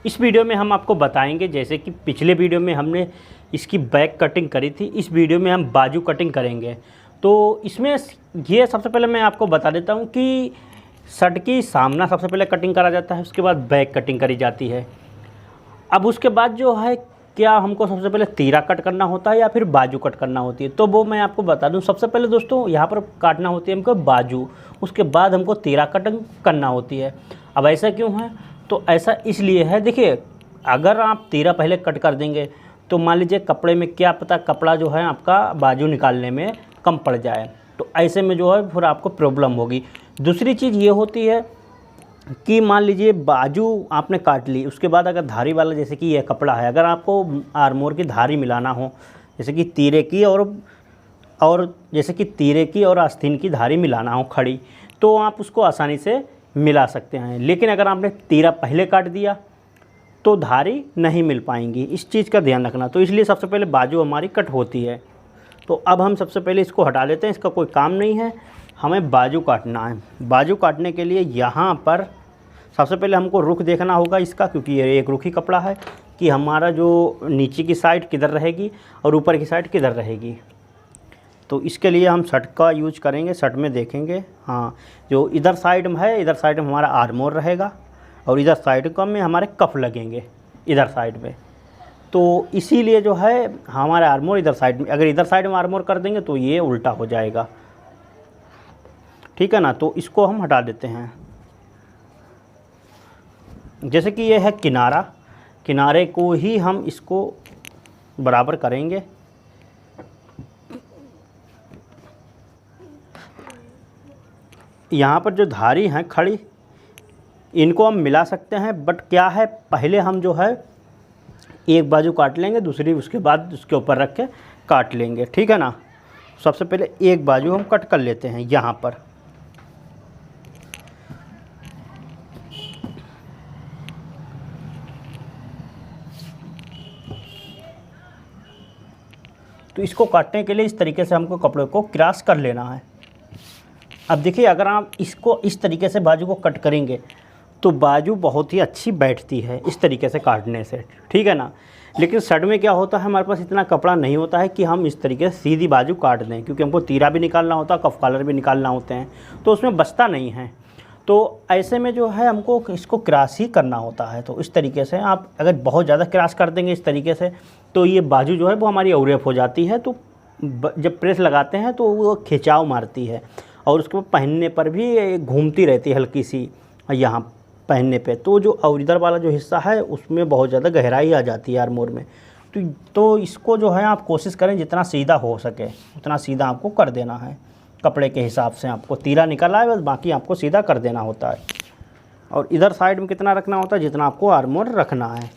इस वीडियो में हम आपको बताएंगे, जैसे कि पिछले वीडियो में हमने इसकी बैक कटिंग करी थी, इस वीडियो में हम बाजू कटिंग करेंगे। तो इसमें ये सबसे पहले मैं आपको बता देता हूँ कि शर्ट की सामना सबसे पहले कटिंग करा जाता है, उसके बाद बैक कटिंग करी जाती है। अब उसके बाद जो है क्या हमको सबसे पहले तीरा कट करना होता है या फिर बाजू कट करना होती है, तो वो मैं आपको बता दूं। सबसे पहले दोस्तों यहाँ पर काटना होती है हमको बाजू, उसके बाद हमको तीरा कटिंग करना होती है। अब ऐसा क्यों है? तो ऐसा इसलिए है, देखिए अगर आप तीरा पहले कट कर देंगे तो मान लीजिए कपड़े में क्या पता कपड़ा जो है आपका बाजू निकालने में कम पड़ जाए, तो ऐसे में जो है फिर आपको प्रॉब्लम होगी। दूसरी चीज़ ये होती है कि मान लीजिए बाजू आपने काट ली, उसके बाद अगर धारी वाला जैसे कि ये कपड़ा है, अगर आपको आर्मोर की धारी मिलाना हो, जैसे कि तीरे की और जैसे कि तीरे की और आस्तीन की धारी मिलाना हो खड़ी, तो आप उसको आसानी से मिला सकते हैं। लेकिन अगर आपने तीरा पहले काट दिया तो धारी नहीं मिल पाएंगी, इस चीज़ का ध्यान रखना। तो इसलिए सबसे पहले बाजू हमारी कट होती है। तो अब हम सबसे पहले इसको हटा लेते हैं, इसका कोई काम नहीं है, हमें बाजू काटना है। बाजू काटने के लिए यहाँ पर सबसे पहले हमको रुख देखना होगा इसका, क्योंकि ये एक रुखी कपड़ा है, कि हमारा जो नीचे की साइड किधर रहेगी और ऊपर की साइड किधर रहेगी। तो इसके लिए हम शर्ट का यूज करेंगे। शर्ट में देखेंगे, हाँ जो इधर साइड में है, इधर साइड में हमारा आर्मोर रहेगा और इधर साइड का में हमारे कफ लगेंगे इधर साइड में। तो इसीलिए जो है हमारा आर्मोर इधर साइड में, अगर इधर साइड में आर्मोर कर देंगे तो ये उल्टा हो जाएगा, ठीक है ना। तो इसको हम हटा देते हैं। जैसे कि ये है किनारा, किनारे को ही हम इसको बराबर करेंगे। यहाँ पर जो धारी हैं खड़ी, इनको हम मिला सकते हैं, बट क्या है पहले हम जो है एक बाजू काट लेंगे, दूसरी उसके बाद उसके ऊपर रख के काट लेंगे, ठीक है ना। सबसे पहले एक बाजू हम कट कर लेते हैं यहाँ पर। तो इसको काटने के लिए इस तरीके से हमको कपड़े को क्रॉस कर लेना है। अब देखिए अगर आप इसको इस तरीके से बाजू को कट करेंगे तो बाजू बहुत ही अच्छी बैठती है इस तरीके से काटने से, ठीक है ना। लेकिन शर्ट में क्या होता है, हमारे पास इतना कपड़ा नहीं होता है कि हम इस तरीके से सीधी बाजू काट दें, क्योंकि हमको तीरा भी निकालना होता है, कफ कॉलर भी निकालना होते हैं, तो उसमें बचता नहीं है। तो ऐसे में जो है हमको इसको क्रॉस ही करना होता है। तो इस तरीके से आप अगर बहुत ज़्यादा क्रॉस कर देंगे इस तरीके से, तो ये बाजू जो है वो हमारी अवरेप हो जाती है। तो जब प्रेस लगाते हैं तो वो खिंचाव मारती है और उसके बाद पहनने पर भी घूमती रहती है हल्की सी यहाँ पहनने पे। तो जो और इधर वाला जो हिस्सा है उसमें बहुत ज़्यादा गहराई आ जाती है आर्मोर में। तो इसको जो है आप कोशिश करें जितना सीधा हो सके उतना सीधा आपको कर देना है। कपड़े के हिसाब से आपको तीरा निकला है, बस बाकी आपको सीधा कर देना होता है। और इधर साइड में कितना रखना होता है, जितना आपको आर्मोर रखना है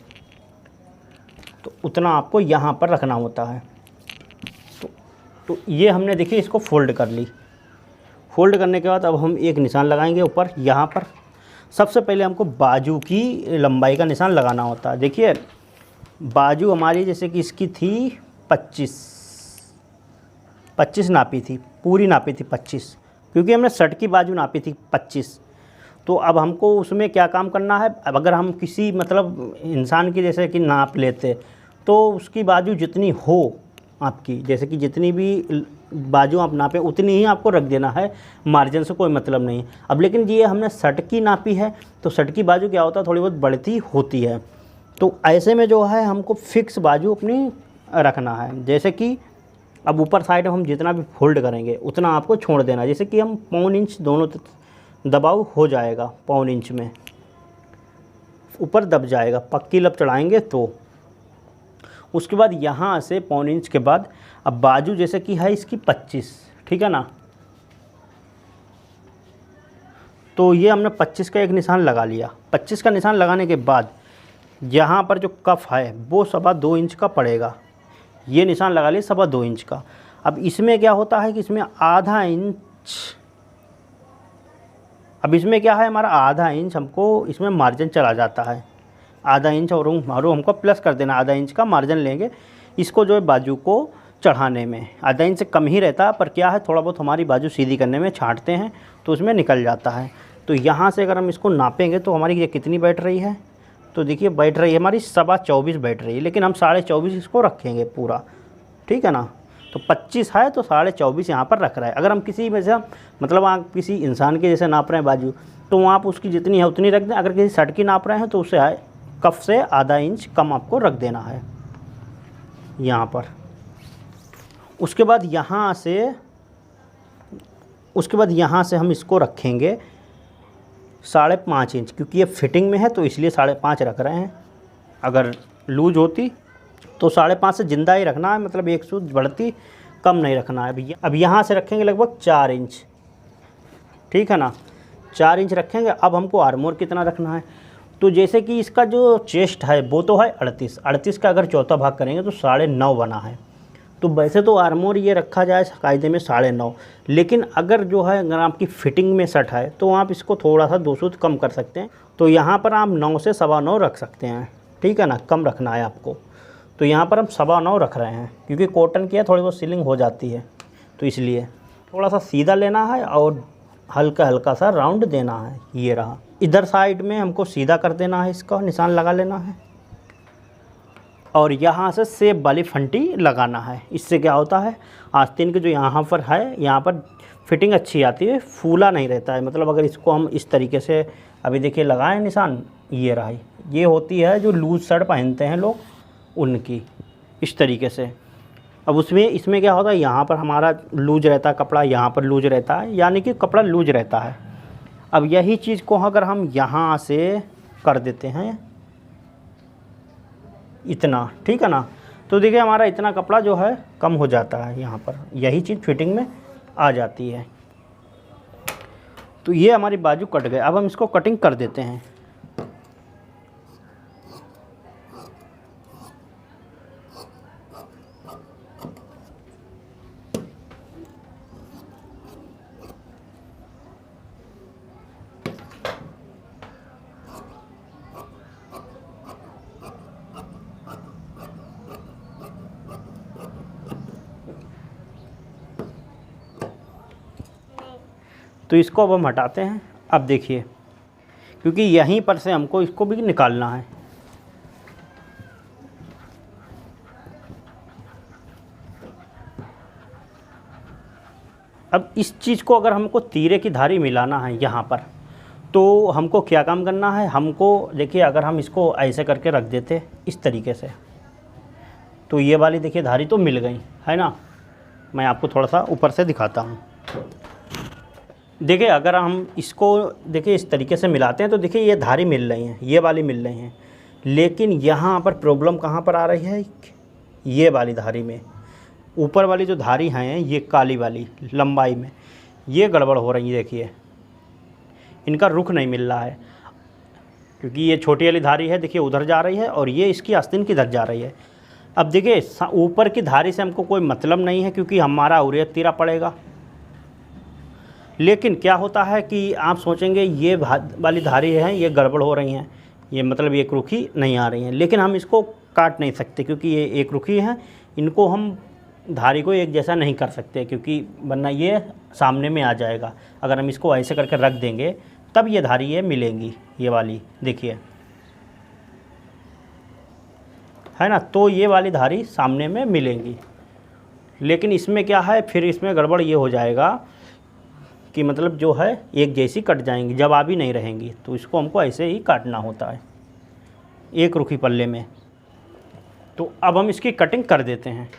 तो उतना आपको यहाँ पर रखना होता है। तो ये हमने देखिए इसको फोल्ड कर ली। फोल्ड करने के बाद अब हम एक निशान लगाएंगे ऊपर यहाँ पर। सबसे पहले हमको बाजू की लंबाई का निशान लगाना होता है। देखिए बाजू हमारी जैसे कि इसकी थी 25 नापी थी, पूरी नापी थी 25, क्योंकि हमने शर्ट की बाजू नापी थी 25। तो अब हमको उसमें क्या काम करना है, अब अगर हम किसी मतलब इंसान की जैसे कि नाप लेते तो उसकी बाजू जितनी हो आपकी, जैसे कि जितनी भी बाजू आप नापे उतनी ही आपको रख देना है, मार्जिन से कोई मतलब नहीं। अब लेकिन ये हमने शर्ट की नापी है तो शर्ट की बाजू क्या होता है, थोड़ी बहुत बढ़ती होती है। तो ऐसे में जो है हमको फिक्स बाजू अपनी रखना है। जैसे कि अब ऊपर साइड में हम जितना भी फोल्ड करेंगे उतना आपको छोड़ देना, जैसे कि हम 1.25 इंच दोनों दबाव हो जाएगा, 1.25 इंच में ऊपर दब जाएगा, पक्की लब चढ़ाएंगे तो। उसके बाद यहाँ से 1.25 इंच के बाद अब बाजू जैसे कि है इसकी 25, ठीक है ना। तो ये हमने 25 का एक निशान लगा लिया। 25 का निशान लगाने के बाद यहाँ पर जो कफ है वो 2.25 इंच का पड़ेगा। ये निशान लगा लिया 2.25 इंच का। अब इसमें क्या होता है कि इसमें आधा इंच, अब इसमें क्या है हमारा आधा इंच हमको इसमें मार्जिन चला जाता है, आधा इंच और हमको प्लस कर देना, आधा इंच का मार्जिन लेंगे इसको जो है बाजू को चढ़ाने में। आधा इंच से कम ही रहता है, पर क्या है थोड़ा बहुत हमारी बाजू सीधी करने में छांटते हैं तो उसमें निकल जाता है। तो यहाँ से अगर हम इसको नापेंगे तो हमारी ये कितनी बैठ रही है, तो देखिए बैठ रही है हमारी 24.25 बैठ रही है, लेकिन हम 24.5 इसको रखेंगे पूरा, ठीक है ना। तो 25 है तो 24.5 यहाँ पर रख रहा है। अगर हम किसी में से मतलब आप किसी इंसान के जैसे नाप रहे हैं बाजू, तो आप उसकी जितनी है उतनी रख दें। अगर किसी शर्ट की नाप रहे हैं तो उसे कफ से आधा इंच कम आपको रख देना है यहाँ पर। उसके बाद यहाँ से हम इसको रखेंगे 5.5 इंच, क्योंकि ये फिटिंग में है तो इसलिए 5.5 रख रहे हैं। अगर लूज होती तो 5.5 से ज़िंदा ही रखना है, मतलब 1 सूत बढ़ती कम नहीं रखना है भैया। अब यहाँ से रखेंगे लगभग 4 इंच, ठीक है ना, 4 इंच रखेंगे। अब हमको आर्मोर कितना रखना है, तो जैसे कि इसका जो चेस्ट है वो तो है 38 का अगर चौथा भाग करेंगे तो 9.5 बना है। तो वैसे तो आर्मोर ये रखा जाए कायदे में 9.5, लेकिन अगर जो है अगर आपकी फिटिंग में शर्ट है तो आप इसको थोड़ा सा 2 सूत कम कर सकते हैं। तो यहाँ पर आप 9 से 9.25 रख सकते हैं, ठीक है ना, कम रखना है आपको। तो यहाँ पर हम 9.25 रख रहे हैं, क्योंकि कॉटन की है थोड़ी बहुत सीलिंग हो जाती है, तो इसलिए थोड़ा सा सीधा लेना है और हल्का हल्का सा राउंड देना है। ये रहा, इधर साइड में हमको सीधा कर देना है, इसका निशान लगा लेना है और यहाँ से सेब वाली फंटी लगाना है। इससे क्या होता है, आस्तीन के जो यहाँ पर है यहाँ पर फिटिंग अच्छी आती है, फूला नहीं रहता है। मतलब अगर इसको हम इस तरीके से अभी देखिए लगाएं निशान, ये रहा, ये होती है जो लूज शर्ट पहनते हैं लोग उनकी, इस तरीके से। अब इसमें क्या होता है, यहाँ पर हमारा लूज रहता है कपड़ा, यहाँ पर लूज रहता है, यानी कि कपड़ा लूज रहता है। अब यही चीज़ को अगर हम यहाँ से कर देते हैं इतना, ठीक है ना, तो देखिए हमारा इतना कपड़ा जो है कम हो जाता है, यहाँ पर यही चीज़ फिटिंग में आ जाती है। तो ये हमारी बाजू कट गए। अब हम इसको कटिंग कर देते हैं। तो इसको अब हम हटाते हैं। अब देखिए, क्योंकि यहीं पर से हमको इसको भी निकालना है। अब इस चीज़ को अगर हमको तीरे की धारी मिलाना है यहाँ पर, तो हमको क्या काम करना है, हमको देखिए अगर हम इसको ऐसे करके रख देते इस तरीके से, तो ये वाली देखिए धारी तो मिल गई है ना। मैं आपको थोड़ा सा ऊपर से दिखाता हूँ। देखिए अगर हम इसको देखिए इस तरीके से मिलाते हैं तो देखिए ये धारी मिल रही हैं, ये वाली मिल रही हैं, लेकिन यहाँ पर प्रॉब्लम कहाँ पर आ रही है, ये वाली धारी में। ऊपर वाली जो धारी हैं ये काली वाली लंबाई में ये गड़बड़ हो रही है। देखिए इनका रुख नहीं मिल रहा है, क्योंकि ये छोटी वाली धारी है देखिए उधर जा रही है और ये इसकी आस्तीन किधर जा रही है। अब देखिए ऊपर की धारी से हमको कोई मतलब नहीं है, क्योंकि हमारा उरियत तीरा पड़ेगा। लेकिन क्या होता है कि आप सोचेंगे ये वाली धारी हैं ये गड़बड़ हो रही हैं, ये मतलब एक रुखी नहीं आ रही हैं, लेकिन हम इसको काट नहीं सकते क्योंकि ये एक रुखी हैं। इनको हम धारी को एक जैसा नहीं कर सकते, क्योंकि वरना ये सामने में आ जाएगा। अगर हम इसको ऐसे करके रख देंगे तब ये धारी ये मिलेंगी, ये वाली देखिए है ना, तो ये वाली धारी सामने में मिलेंगी। लेकिन इसमें क्या है, फिर इसमें गड़बड़ ये हो जाएगा कि मतलब जो है एक जैसी कट जाएंगी, जवाबी नहीं रहेंगी। तो इसको हमको ऐसे ही काटना होता है एक रुखी पल्ले में। तो अब हम इसकी कटिंग कर देते हैं।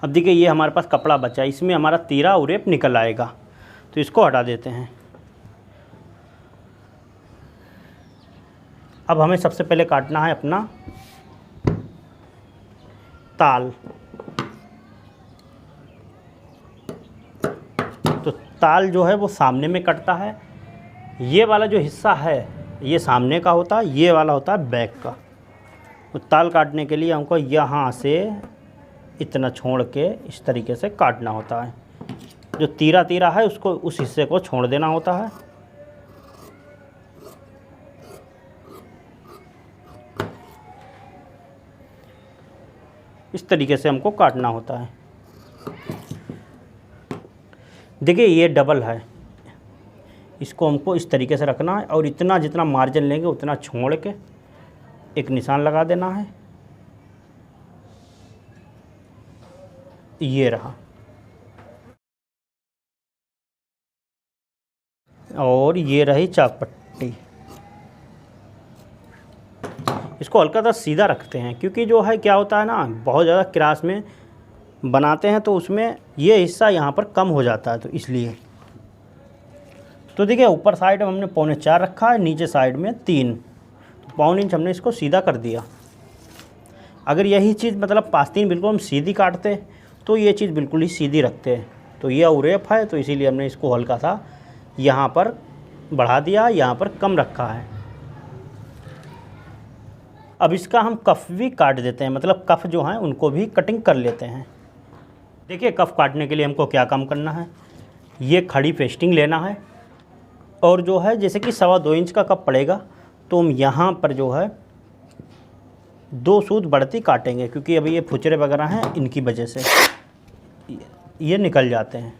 अब देखिए ये हमारे पास कपड़ा बचा है, इसमें हमारा तीरा उरेप निकल आएगा, तो इसको हटा देते हैं। अब हमें सबसे पहले काटना है अपना ताल। तो ताल जो है वो सामने में कटता है। ये वाला जो हिस्सा है ये सामने का होता है, ये वाला होता है बैक का। तो ताल काटने के लिए हमको यहाँ से इतना छोड़ के इस तरीके से काटना होता है। जो तीरा तीरा है उसको, उस हिस्से को छोड़ देना होता है। इस तरीके से हमको काटना होता है। देखिए ये डबल है, इसको हमको इस तरीके से रखना है और इतना जितना मार्जिन लेंगे उतना छोड़ के एक निशान लगा देना है। ये रहा, और ये रही चाक पट्टी। इसको हल्का सा सीधा रखते हैं, क्योंकि जो है क्या होता है ना, बहुत ज़्यादा क्रास में बनाते हैं तो उसमें ये हिस्सा यहाँ पर कम हो जाता है, तो इसलिए। तो देखिए ऊपर साइड में हमने 4.25 रखा है, नीचे साइड में 3, तो 1.25 इंच हमने इसको सीधा कर दिया। अगर यही चीज़ मतलब 5-3 बिल्कुल हम सीधी काटते तो ये चीज़ बिल्कुल ही सीधी रखते हैं। तो ये उरेप है, तो इसीलिए हमने इसको हल्का सा यहाँ पर बढ़ा दिया, यहाँ पर कम रखा है। अब इसका हम कफ भी काट देते हैं, मतलब कफ जो हैं उनको भी कटिंग कर लेते हैं। देखिए कफ काटने के लिए हमको क्या काम करना है, ये खड़ी पेस्टिंग लेना है, और जो है जैसे कि 2.25 इंच का कप पड़ेगा तो हम यहाँ पर जो है 2 सूत बढ़ती काटेंगे, क्योंकि अभी ये फुचरे वगैरह हैं इनकी वजह से ये निकल जाते हैं।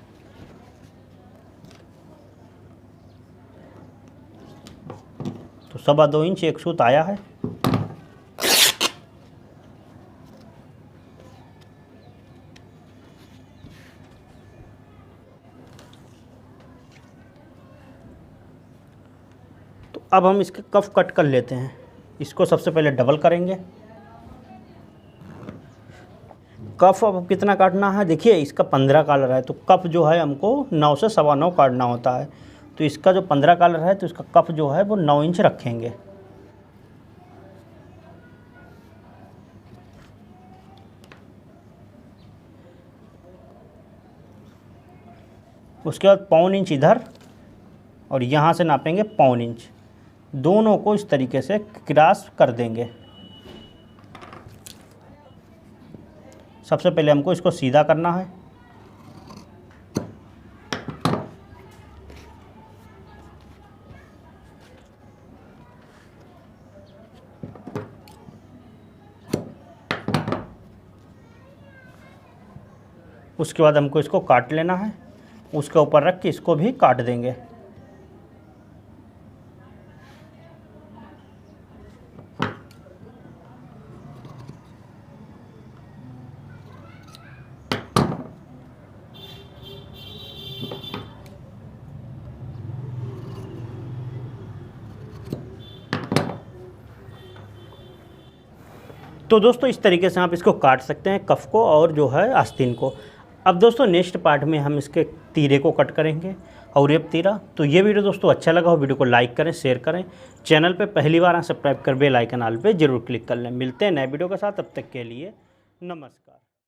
तो 2.25 इंच एक सूत आया है। तो अब हम इसके कफ कट कर लेते हैं। इसको सबसे पहले डबल करेंगे। कफ अब कितना काटना है, देखिए इसका 15 कॉलर है, तो कफ जो है हमको 9 से 9.25 काटना होता है। तो इसका जो 15 कॉलर है तो इसका कफ जो है वो 9 इंच रखेंगे। उसके बाद 1.25 इंच इधर, और यहाँ से नापेंगे 1.25 इंच। दोनों को इस तरीके से क्रॉस कर देंगे। सबसे पहले हमको इसको सीधा करना है। उसके बाद हमको इसको काट लेना है, उसके ऊपर रख के इसको भी काट देंगे। तो दोस्तों इस तरीके से आप इसको काट सकते हैं, कफ को और जो है आस्तीन को। अब दोस्तों नेक्स्ट पार्ट में हम इसके तीरे को कट करेंगे, और ये तीरा। तो ये वीडियो दोस्तों अच्छा लगा हो, वीडियो को लाइक करें, शेयर करें। चैनल पे पहली बार सब्सक्राइब कर बेल आइकन ऑल पे जरूर क्लिक कर लें। मिलते हैं नए वीडियो के साथ, तब तक के लिए नमस्कार।